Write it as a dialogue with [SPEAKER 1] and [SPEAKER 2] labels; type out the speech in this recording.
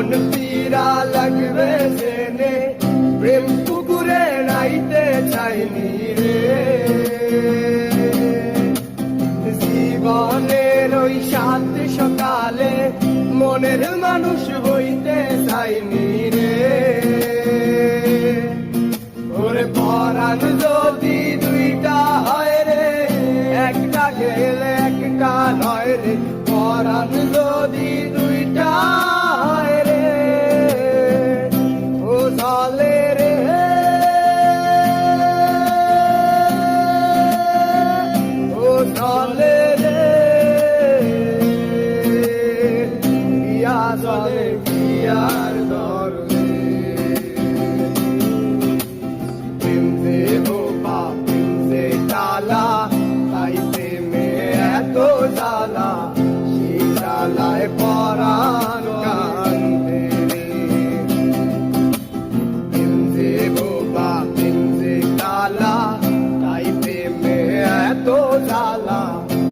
[SPEAKER 1] মন পীড়া লাগবে জেনে প্রেম পুকুরে নাইতে চাইনি রে। জীবনের ওই সাত সকালে মনের মানুষ হইতে চাইনি রে। ওরে পরাণ যদি